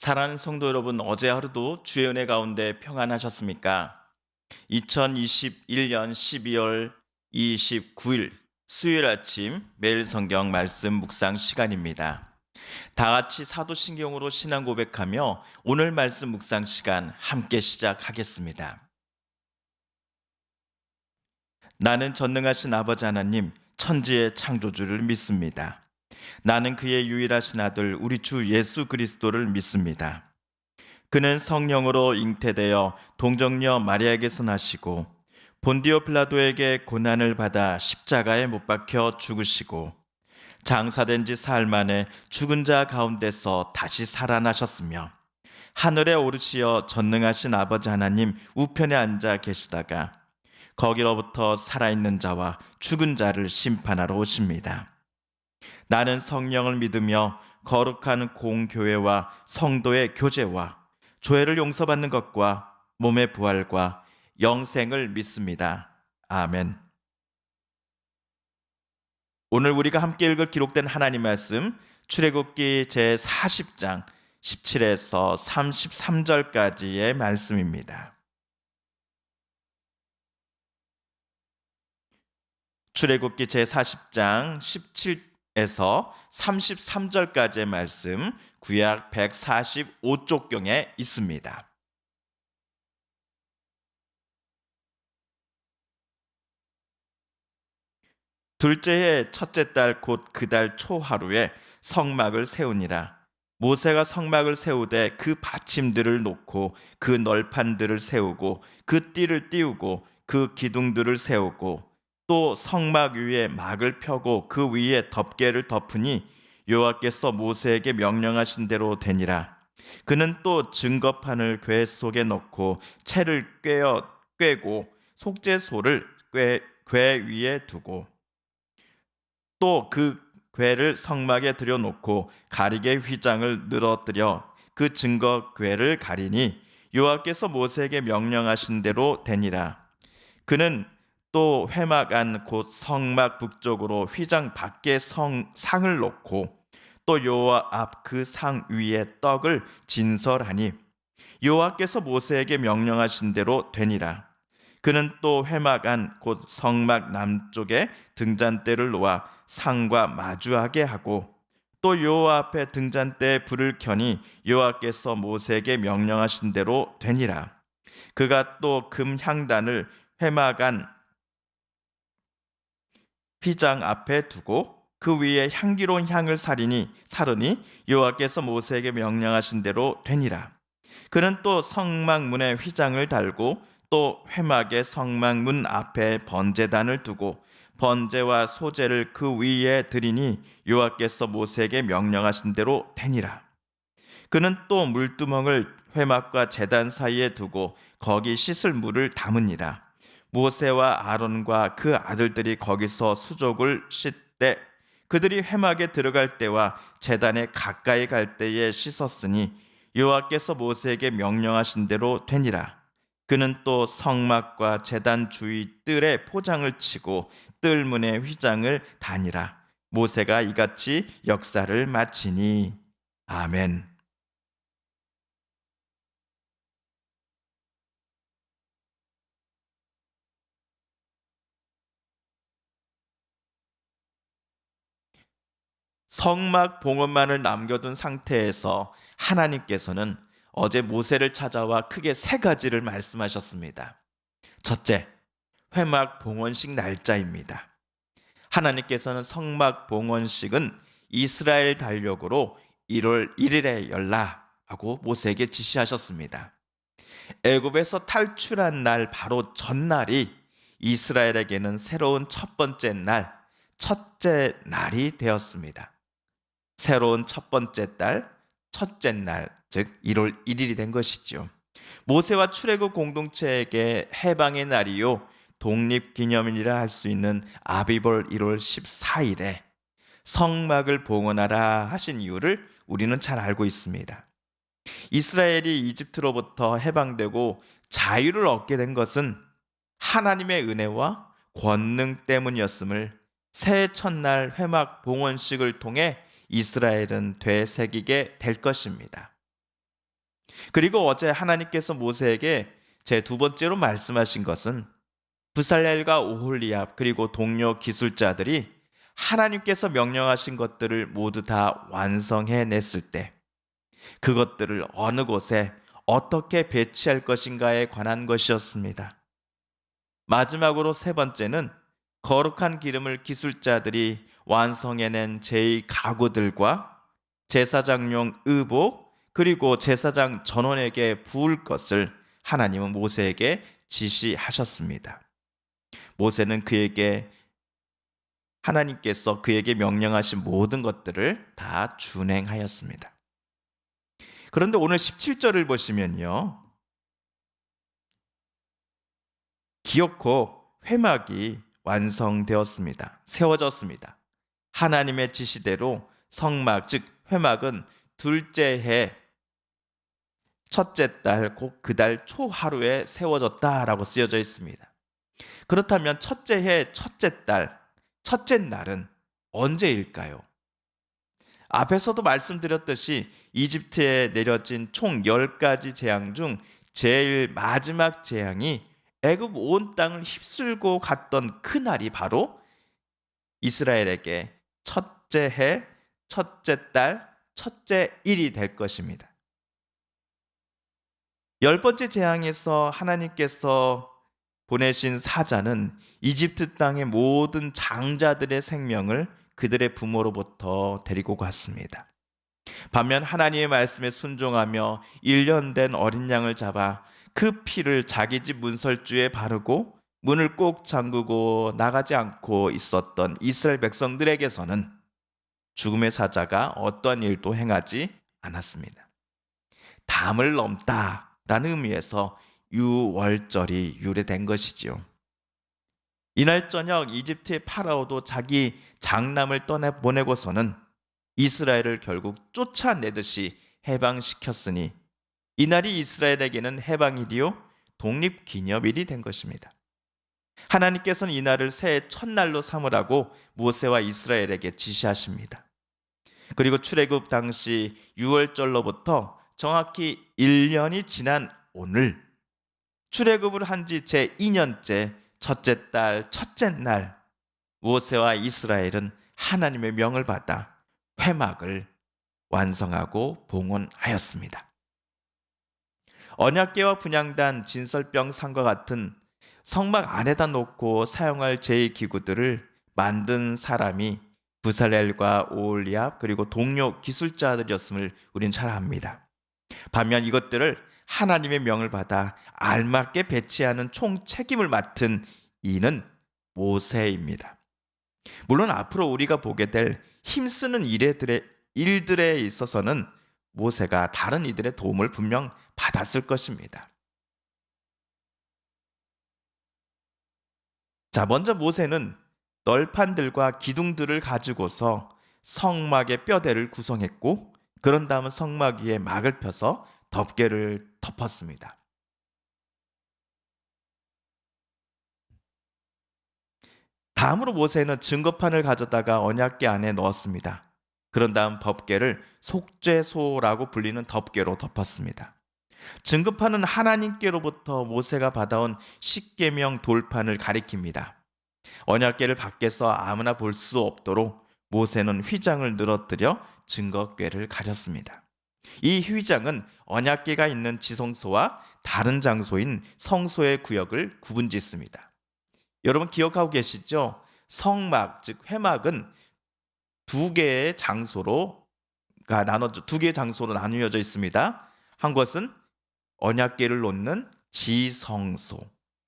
사랑하는 성도 여러분, 어제 하루도 주의 은혜 가운데 평안하셨습니까? 2021년 12월 29일 수요일 아침 매일 성경 말씀 묵상 시간입니다. 다 같이 사도신경으로 신앙 고백하며 오늘 말씀 묵상 시간 함께 시작하겠습니다. 나는 전능하신 아버지 하나님, 천지의 창조주를 믿습니다. 나는 그의 유일하신 아들 우리 주 예수 그리스도를 믿습니다. 그는 성령으로 잉태되어 동정녀 마리아에게서 나시고 본디오 빌라도에게 고난을 받아 십자가에 못 박혀 죽으시고 장사된 지 사흘 만에 죽은 자 가운데서 다시 살아나셨으며 하늘에 오르시어 전능하신 아버지 하나님 우편에 앉아 계시다가 거기로부터 살아있는 자와 죽은 자를 심판하러 오십니다. 나는 성령을 믿으며 거룩한 공교회와 성도의 교제와 죄를 용서받는 것과 몸의 부활과 영생을 믿습니다. 아멘. 오늘 우리가 함께 읽을 기록된 하나님 말씀 출애굽기 제40장 17에서 33절까지의 말씀입니다. 출애굽기 제40장 17에서 33절까지의 말씀 구약 145쪽경에 있습니다. 둘째 해 첫째 달 곧 그 달 초하루에 성막을 세우니라. 모세가 성막을 세우되 그 받침들을 놓고 그 널판들을 세우고 그 띠를 띄우고 그 기둥들을 세우고 또 성막 위에 막을 펴고 그 위에 덮개를 덮으니 여호와께서 모세에게 명령하신 대로 되니라. 그는 또 증거판을 궤 속에 넣고 채를 꿰고 속죄소를 궤 위에 두고 또 그 궤를 성막에 들여놓고 가리개 휘장을 늘어뜨려 그 증거 궤를 가리니 여호와께서 모세에게 명령하신 대로 되니라. 그는 또 회막 안 곧 성막 북쪽으로 휘장 밖에 상을 놓고 또 여호와 앞 그 상 위에 떡을 진설하니 여호와께서 모세에게 명령하신 대로 되니라. 그는 또 회막 안 곧 성막 남쪽에 등잔대를 놓아 상과 마주하게 하고 또 여호와 앞에 등잔대에 불을 켜니 여호와께서 모세에게 명령하신 대로 되니라. 그가 또 금 향단을 회막 안 휘장 앞에 두고 그 위에 향기로운 향을 사르니 여호와께서 모세에게 명령하신 대로 되니라. 그는 또 성막문에 휘장을 달고 또 회막의 성막문 앞에 번제단을 두고 번제와 소제를 그 위에 드리니 여호와께서 모세에게 명령하신 대로 되니라. 그는 또 물두멍을 회막과 제단 사이에 두고 거기 씻을 물을 담으니라. 모세와 아론과 그 아들들이 거기서 수족을 씻되 그들이 회막에 들어갈 때와 제단에 가까이 갈 때에 씻었으니 여호와께서 모세에게 명령하신 대로 되니라. 그는 또 성막과 제단 주위 뜰에 포장을 치고 뜰문에 휘장을 다니라. 모세가 이같이 역사를 마치니 아멘. 성막 봉헌만을 남겨둔 상태에서 하나님께서는 어제 모세를 찾아와 크게 세 가지를 말씀하셨습니다. 첫째, 회막 봉헌식 날짜입니다. 하나님께서는 성막 봉헌식은 이스라엘 달력으로 1월 1일에 열라라고 모세에게 지시하셨습니다. 애굽에서 탈출한 날 바로 전날이 이스라엘에게는 새로운 첫 번째 날, 첫째 날이 되었습니다. 새로운 첫 번째 달, 첫째 날, 즉 1월 1일이 된 것이죠. 모세와 출애굽 공동체에게 해방의 날이요 독립기념일이라 할 수 있는 아비벌 1월 14일에 성막을 봉헌하라 하신 이유를 우리는 잘 알고 있습니다. 이스라엘이 이집트로부터 해방되고 자유를 얻게 된 것은 하나님의 은혜와 권능 때문이었음을 새해 첫날 회막 봉헌식을 통해 이스라엘은 되새기게 될 것입니다. 그리고 어제 하나님께서 모세에게 제 두 번째로 말씀하신 것은 부살렐과 오홀리압 그리고 동료 기술자들이 하나님께서 명령하신 것들을 모두 다 완성해 냈을 때 그것들을 어느 곳에 어떻게 배치할 것인가에 관한 것이었습니다. 마지막으로 세 번째는 거룩한 기름을 기술자들이 완성해낸 제2 가구들과 제사장용 의복 그리고 제사장 전원에게 부을 것을 하나님은 모세에게 지시하셨습니다. 모세는 하나님께서 그에게 명령하신 모든 것들을 다 준행하였습니다. 그런데 오늘 17절을 보시면요, 기어코 회막이 완성되었습니다. 세워졌습니다. 하나님의 지시대로 성막, 즉 회막은 둘째 해 첫째 달 곧 그 달 초하루에 세워졌다라고 쓰여져 있습니다. 그렇다면 첫째 해 첫째 달 첫째 날은 언제일까요? 앞에서도 말씀드렸듯이 이집트에 내려진 총 10가지 재앙 중 제일 마지막 재앙이 애굽 온 땅을 휩쓸고 갔던 그날이 바로 이스라엘에게 첫째 해, 첫째 달, 첫째 일이 될 것입니다. 10번째 재앙에서 하나님께서 보내신 사자는 이집트 땅의 모든 장자들의 생명을 그들의 부모로부터 데리고 갔습니다. 반면 하나님의 말씀에 순종하며 1년 된 어린 양을 잡아 그 피를 자기 집 문설주에 바르고 문을 꼭 잠그고 나가지 않고 있었던 이스라엘 백성들에게서는 죽음의 사자가 어떠한 일도 행하지 않았습니다. 담을 넘다라는 의미에서 유월절이 유래된 것이지요. 이날 저녁 이집트의 파라오도 자기 장남을 떠내보내고서는 이스라엘을 결국 쫓아내듯이 해방시켰으니 이날이 이스라엘에게는 해방일이요 독립기념일이 된 것입니다. 하나님께서는 이날을 새해 첫날로 삼으라고 모세와 이스라엘에게 지시하십니다. 그리고 출애굽 당시 6월절로부터 정확히 1년이 지난 오늘 출애굽을 한 지 제2년째 첫째 달 첫째 날 모세와 이스라엘은 하나님의 명을 받아 회막을 완성하고 봉헌하였습니다. 언약궤와 분향단, 진설병 상과 같은 성막 안에다 놓고 사용할 제2기구들을 만든 사람이 부살렐과 오홀리압 그리고 동료 기술자들이었음을 우린 잘 압니다. 반면 이것들을 하나님의 명을 받아 알맞게 배치하는 총 책임을 맡은 이는 모세입니다. 물론 앞으로 우리가 보게 될 힘쓰는 일들에 있어서는 모세가 다른 이들의 도움을 분명 받았을 것입니다. 자, 먼저 모세는 널판들과 기둥들을 가지고서 성막의 뼈대를 구성했고 그런 다음은 성막 위에 막을 펴서 덮개를 덮었습니다. 다음으로 모세는 증거판을 가져다가 언약궤 안에 넣었습니다. 그런 다음 덮개를 속죄소라고 불리는 덮개로 덮었습니다. 증거판은 하나님께로부터 모세가 받아온 십계명 돌판을 가리킵니다. 언약궤를 밖에서 아무나 볼 수 없도록 모세는 휘장을 늘어뜨려 증거궤를 가렸습니다. 이 휘장은 언약궤가 있는 지성소와 다른 장소인 성소의 구역을 구분짓습니다. 여러분 기억하고 계시죠? 성막, 즉 회막은 두 개의 장소로 나뉘어져 있습니다. 한 것은 언약궤를 놓는 지성소,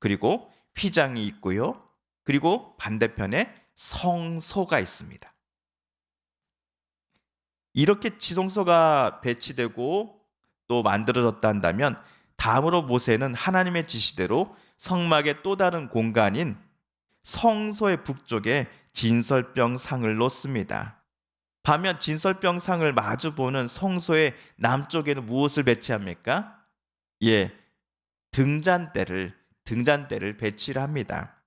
그리고 휘장이 있고요. 그리고 반대편에 성소가 있습니다. 이렇게 지성소가 배치되고 또 만들어졌다 한다면 다음으로 모세는 하나님의 지시대로 성막의 또 다른 공간인 성소의 북쪽에 진설병 상을 놓습니다. 반면 진설병 상을 마주보는 성소의 남쪽에는 무엇을 배치합니까? 등잔대를 배치를 합니다.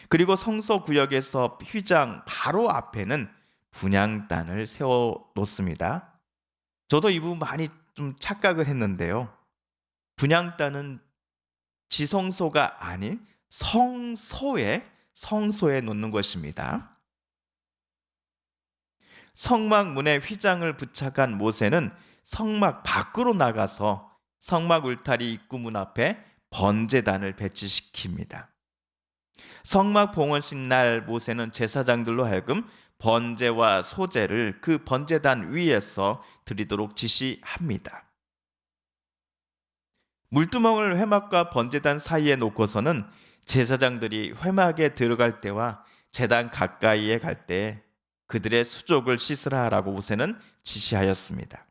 그리고 성소 구역에서 휘장 바로 앞에는 분향단을 세워 놓습니다. 저도 이 부분 많이 좀 착각을 했는데요. 분향단은 지성소가 아닌 성소에 놓는 것입니다. 성막 문에 휘장을 부착한 모세는 성막 밖으로 나가서 성막 울타리 입구 문 앞에 번제단을 배치시킵니다. 성막 봉헌식 날 모세는 제사장들로 하여금 번제와 소제를 그 번제단 위에서 드리도록 지시합니다. 물두멍을 회막과 번제단 사이에 놓고서는 제사장들이 회막에 들어갈 때와 제단 가까이에 갈 때 그들의 수족을 씻으라라고 모세는 지시하였습니다.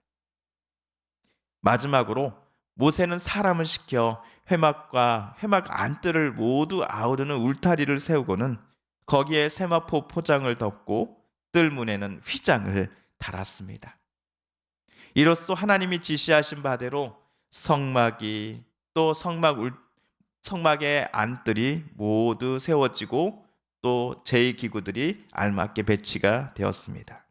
마지막으로 모세는 사람을 시켜 회막과 회막 안뜰을 모두 아우르는 울타리를 세우고는 거기에 세마포 포장을 덮고 뜰문에는 휘장을 달았습니다. 이로써 하나님이 지시하신 바대로 성막이 또 성막의 안뜰이 모두 세워지고 또 제2기구들이 알맞게 배치가 되었습니다.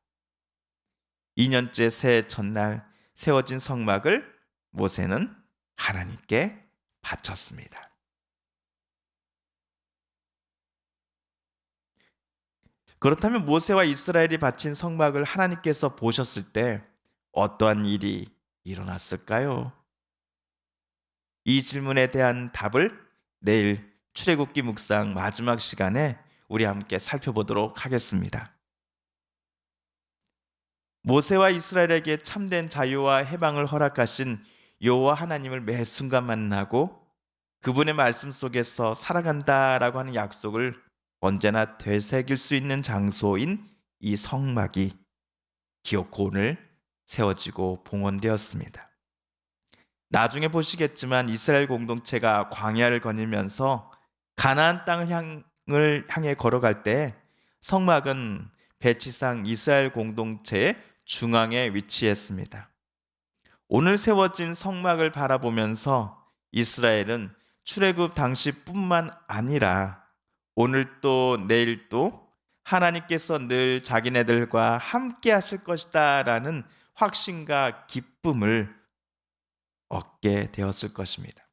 2년째 새해 첫날 세워진 성막을 모세는 하나님께 바쳤습니다. 그렇다면 모세와 이스라엘이 바친 성막을 하나님께서 보셨을 때 어떠한 일이 일어났을까요? 이 질문에 대한 답을 내일 출애굽기 묵상 마지막 시간에 우리 함께 살펴보도록 하겠습니다. 모세와 이스라엘에게 참된 자유와 해방을 허락하신 여호와 하나님을 매 순간 만나고 그분의 말씀 속에서 살아간다라고 하는 약속을 언제나 되새길 수 있는 장소인 이 성막이 기어코 오늘 세워지고 봉헌되었습니다. 나중에 보시겠지만 이스라엘 공동체가 광야를 거닐면서 가나안 땅을 향해 걸어갈 때 성막은 배치상 이스라엘 공동체의 중앙에 위치했습니다. 오늘 세워진 성막을 바라보면서 이스라엘은 출애굽 당시뿐만 아니라 오늘도 내일도 하나님께서 늘 자기네들과 함께 하실 것이다 라는 확신과 기쁨을 얻게 되었을 것입니다.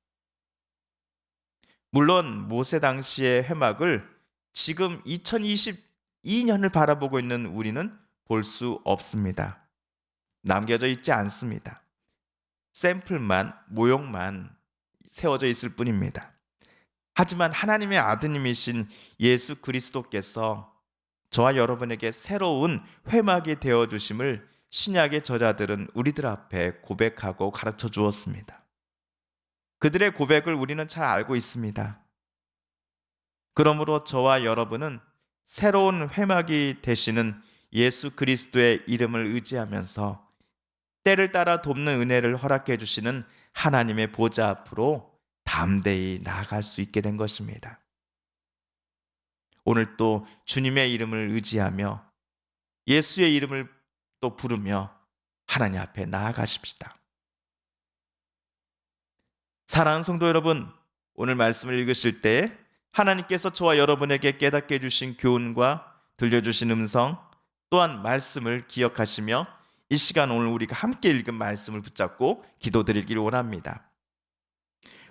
물론 모세 당시의 회막을 지금 2022년을 바라보고 있는 우리는 볼 수 없습니다. 남겨져 있지 않습니다. 샘플만, 모형만 세워져 있을 뿐입니다. 하지만 하나님의 아드님이신 예수 그리스도께서 저와 여러분에게 새로운 회막이 되어주심을 신약의 저자들은 우리들 앞에 고백하고 가르쳐 주었습니다. 그들의 고백을 우리는 잘 알고 있습니다. 그러므로 저와 여러분은 새로운 회막이 되시는 예수 그리스도의 이름을 의지하면서 때를 따라 돕는 은혜를 허락해 주시는 하나님의 보좌 앞으로 담대히 나아갈 수 있게 된 것입니다. 오늘 또 주님의 이름을 의지하며 예수의 이름을 또 부르며 하나님 앞에 나아가십시다. 사랑하는 성도 여러분, 오늘 말씀을 읽으실 때 하나님께서 저와 여러분에게 깨닫게 해주신 교훈과 들려주신 음성 또한 말씀을 기억하시며 이 시간 오늘 우리가 함께 읽은 말씀을 붙잡고 기도드리길 원합니다.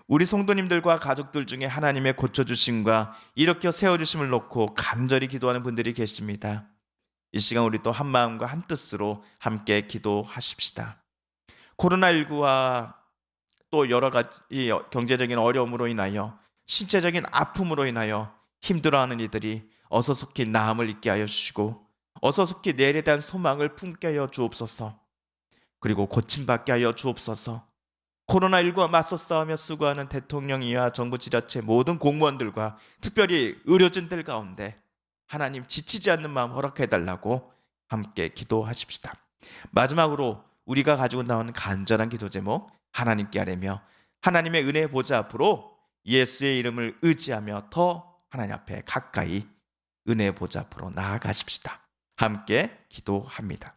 우리 성도님들과 가족들 중에 하나님의 고쳐주심과 일으켜 세워주심을 놓고 간절히 기도하는 분들이 계십니다. 이 시간 우리 또 한 마음과 한 뜻으로 함께 기도하십시다. 코로나19와 또 여러 가지 경제적인 어려움으로 인하여 신체적인 아픔으로 인하여 힘들어하는 이들이 어서 속히 나음을 잊게 하여 주시고 어서 속히 내일에 대한 소망을 품게 하여 주옵소서. 그리고 고침받게 하여 주옵소서. 코로나19와 맞서 싸우며 수고하는 대통령이와 정부 지자체 모든 공무원들과 특별히 의료진들 가운데 하나님 지치지 않는 마음 허락해달라고 함께 기도하십시다. 마지막으로 우리가 가지고 나오는 간절한 기도 제목 하나님께 아뢰며 하나님의 은혜의 보좌 앞으로 예수의 이름을 의지하며 더 하나님 앞에 가까이 은혜의 보좌 앞으로 나아가십시다. 함께 기도합니다.